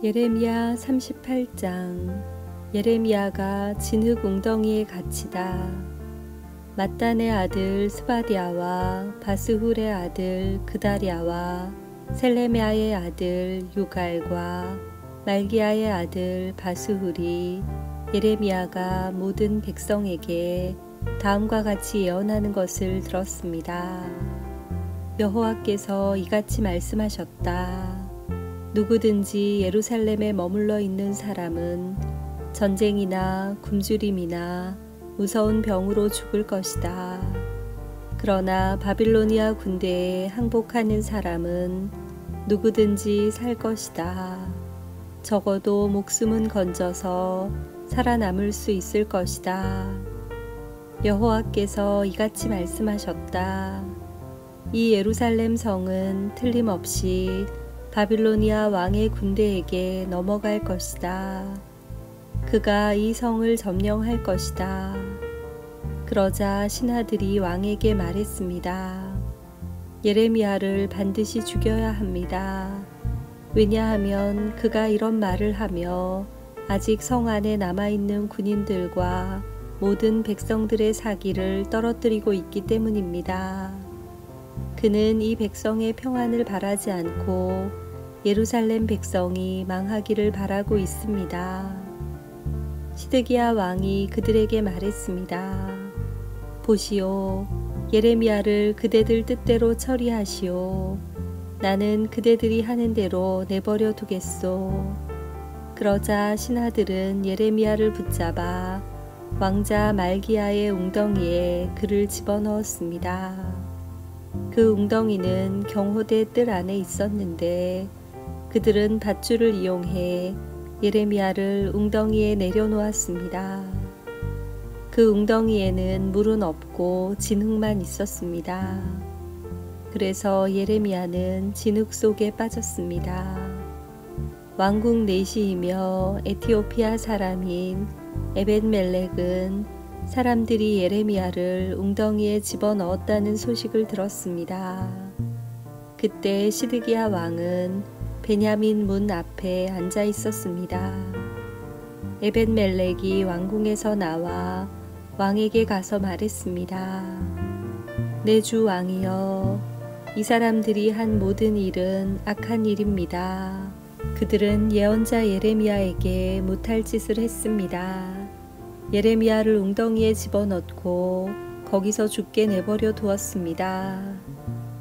예레미야 38장. 예레미야가 진흙 웅덩이에 갇히다. mat단의 아들 스바디아와 바스훌의 아들 그다랴와 셀레미야의 아들 유갈과 말기야의 아들 바스훌이 예레미야가 모든 백성에게 다음과 같이 예언하는 것을 들었습니다. 여호와께서 이같이 말씀하셨다. 누구든지 예루살렘에 머물러 있는 사람은 전쟁이나 굶주림이나 무서운 병으로 죽을 것이다. 그러나 바빌로니아 군대에 항복하는 사람은 누구든지 살 것이다. 적어도 목숨은 건져서 살아남을 수 있을 것이다. 여호와께서 이같이 말씀하셨다. 이 예루살렘 성은 틀림없이 바빌로니아 왕의 군대에게 넘어갈 것이다. 그가 이 성을 점령할 것이다. 그러자 신하들이 왕에게 말했습니다. 예레미야를 반드시 죽여야 합니다. 왜냐하면 그가 이런 말을 하며 아직 성 안에 남아있는 군인들과 모든 백성들의 사기를 떨어뜨리고 있기 때문입니다. 그는 이 백성의 평안을 바라지 않고 예루살렘 백성이 망하기를 바라고 있습니다. 시드기야 왕이 그들에게 말했습니다. 보시오, 예레미야를 그대들 뜻대로 처리하시오. 나는 그대들이 하는 대로 내버려 두겠소. 그러자 신하들은 예레미야를 붙잡아 왕자 말기야의 웅덩이에 그를 집어넣었습니다. 그 웅덩이는 경호대 뜰 안에 있었는데 그들은 밧줄을 이용해 예레미야를 웅덩이에 내려놓았습니다. 그 웅덩이에는 물은 없고 진흙만 있었습니다. 그래서 예레미야는 진흙 속에 빠졌습니다. 왕국 내시이며 에티오피아 사람인 에벳멜렉은 사람들이 예레미야를 웅덩이에 집어넣었다는 소식을 들었습니다. 그때 시드기야 왕은 베냐민 문 앞에 앉아 있었습니다. 에벳멜렉이 왕궁에서 나와 왕에게 가서 말했습니다. 내 주 왕이여, 이 사람들이 한 모든 일은 악한 일입니다. 그들은 예언자 예레미야에게 못할 짓을 했습니다. 예레미야를 웅덩이에 집어넣고 거기서 죽게 내버려 두었습니다.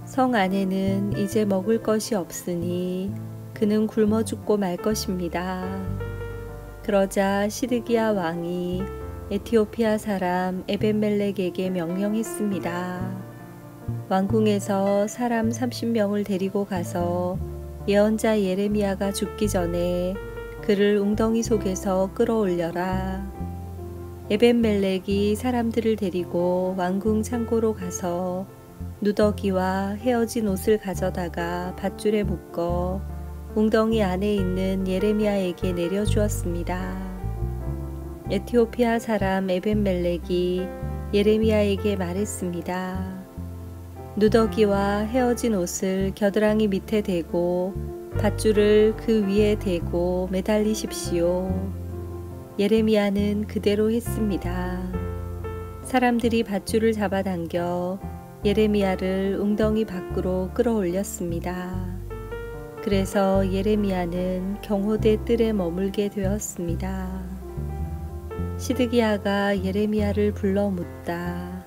성 안에는 이제 먹을 것이 없으니 그는 굶어 죽고 말 것입니다. 그러자 시드기야 왕이 에티오피아 사람 에벳멜렉에게 명령했습니다. 왕궁에서 사람 30명을 데리고 가서 예언자 예레미야가 죽기 전에 그를 웅덩이 속에서 끌어올려라. 에벳멜렉이 사람들을 데리고 왕궁 창고로 가서 누더기와 헤어진 옷을 가져다가 밧줄에 묶어 웅덩이 안에 있는 예레미야에게 내려주었습니다. 에티오피아 사람 에벳멜렉이 예레미야에게 말했습니다. 누더기와 헤어진 옷을 겨드랑이 밑에 대고 밧줄을 그 위에 대고 매달리십시오. 예레미야는 그대로 했습니다. 사람들이 밧줄을 잡아당겨 예레미야를 웅덩이 밖으로 끌어올렸습니다. 그래서 예레미야는 경호대 뜰에 머물게 되었습니다. 시드기야가 예레미야를 불러 묻다.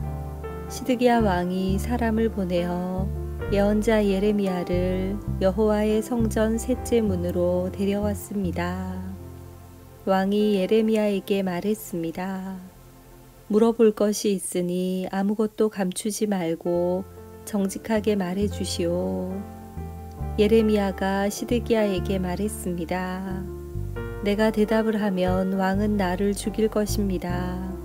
시드기야 왕이 사람을 보내어 예언자 예레미야를 여호와의 성전 셋째 문으로 데려왔습니다. 왕이 예레미야에게 말했습니다. 물어볼 것이 있으니 아무것도 감추지 말고 정직하게 말해 주시오. 예레미야가 시드기야에게 말했습니다. 내가 대답을 하면 왕은 나를 죽일 것입니다.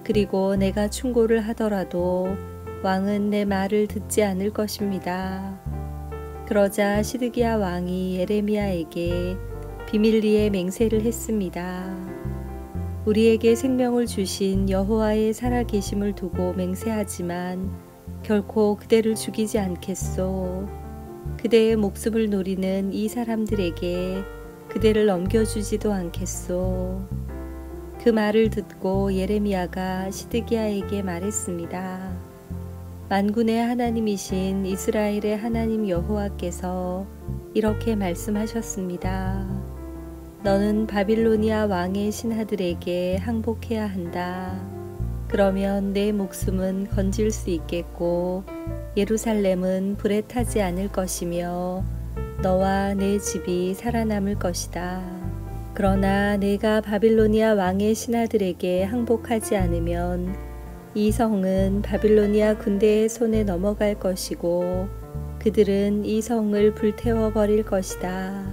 그리고 내가 충고를 하더라도 왕은 내 말을 듣지 않을 것입니다. 그러자 시드기야 왕이 예레미야에게 비밀리에 맹세를 했습니다. 우리에게 생명을 주신 여호와의 살아계심을 두고 맹세하지만 결코 그대를 죽이지 않겠소. 그대의 목숨을 노리는 이 사람들에게 그대를 넘겨주지도 않겠소. 그 말을 듣고 예레미야가 시드기야에게 말했습니다. 만군의 하나님이신 이스라엘의 하나님 여호와께서 이렇게 말씀하셨습니다. 너는 바빌로니아 왕의 신하들에게 항복해야 한다. 그러면 내 목숨은 건질 수 있겠고 예루살렘은 불에 타지 않을 것이며 너와 내 집이 살아남을 것이다. 그러나 내가 바빌로니아 왕의 신하들에게 항복하지 않으면 이 성은 바빌로니아 군대의 손에 넘어갈 것이고 그들은 이 성을 불태워 버릴 것이다.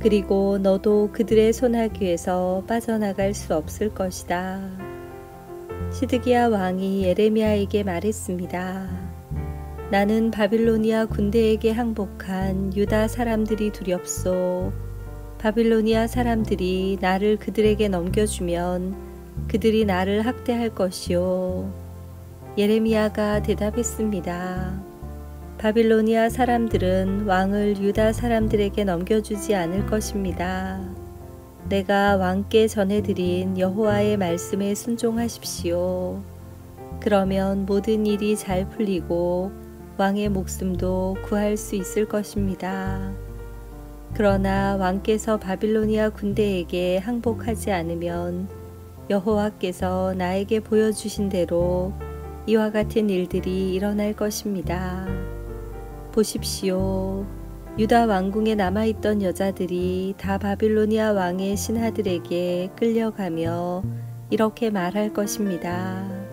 그리고 너도 그들의 손아귀에서 빠져나갈 수 없을 것이다. 시드기야 왕이 예레미야에게 말했습니다. 나는 바빌로니아 군대에게 항복한 유다 사람들이 두렵소. 바빌로니아 사람들이 나를 그들에게 넘겨주면 그들이 나를 학대할 것이요. 예레미야가 대답했습니다. 바빌로니아 사람들은 왕을 유다 사람들에게 넘겨주지 않을 것입니다. 내가 왕께 전해드린 여호와의 말씀에 순종하십시오. 그러면 모든 일이 잘 풀리고 왕의 목숨도 구할 수 있을 것입니다. 그러나 왕께서 바빌로니아 군대에게 항복하지 않으면 여호와께서 나에게 보여주신 대로 이와 같은 일들이 일어날 것입니다. 보십시오. 유다 왕궁에 남아있던 여자들이 다 바빌로니아 왕의 신하들에게 끌려가며 이렇게 말할 것입니다.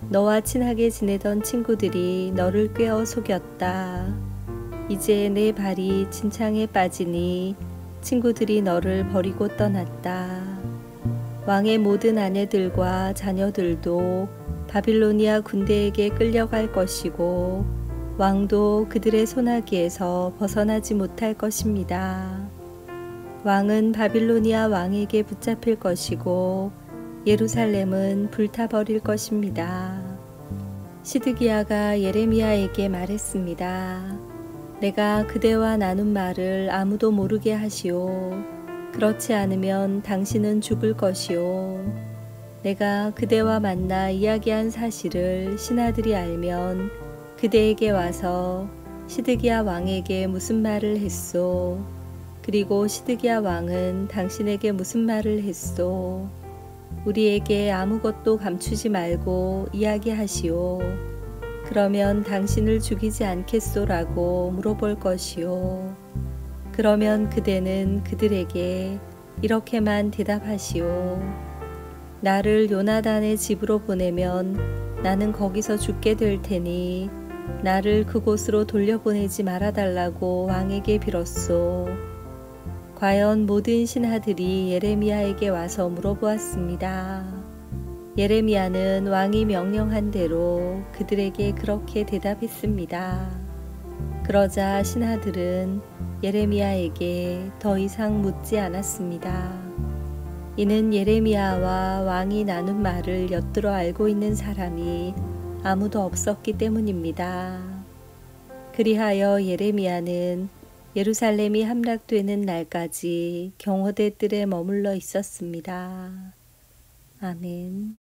너와 친하게 지내던 친구들이 너를 꿰어 속였다. 이제 내 발이 진창에 빠지니 친구들이 너를 버리고 떠났다. 왕의 모든 아내들과 자녀들도 바빌로니아 군대에게 끌려갈 것이고 왕도 그들의 손아귀에서 벗어나지 못할 것입니다. 왕은 바빌로니아 왕에게 붙잡힐 것이고 예루살렘은 불타버릴 것입니다. 시드기야가 예레미야에게 말했습니다. 내가 그대와 나눈 말을 아무도 모르게 하시오. 그렇지 않으면 당신은 죽을 것이오. 내가 그대와 만나 이야기한 사실을 신하들이 알면 그대에게 와서 시드기야 왕에게 무슨 말을 했소. 그리고 시드기야 왕은 당신에게 무슨 말을 했소. 우리에게 아무것도 감추지 말고 이야기하시오. 그러면 당신을 죽이지 않겠소라고 물어볼 것이오. 그러면 그대는 그들에게 이렇게만 대답하시오. 나를 요나단의 집으로 보내면 나는 거기서 죽게 될 테니 나를 그곳으로 돌려보내지 말아달라고 왕에게 빌었소. 과연 모든 신하들이 예레미야에게 와서 물어보았습니다. 예레미야는 왕이 명령한 대로 그들에게 그렇게 대답했습니다. 그러자 신하들은 예레미야에게 더 이상 묻지 않았습니다. 이는 예레미야와 왕이 나눈 말을 엿들어 알고 있는 사람이 아무도 없었기 때문입니다. 그리하여 예레미야는 예루살렘이 함락되는 날까지 경호대 뜰에 머물러 있었습니다. 아멘.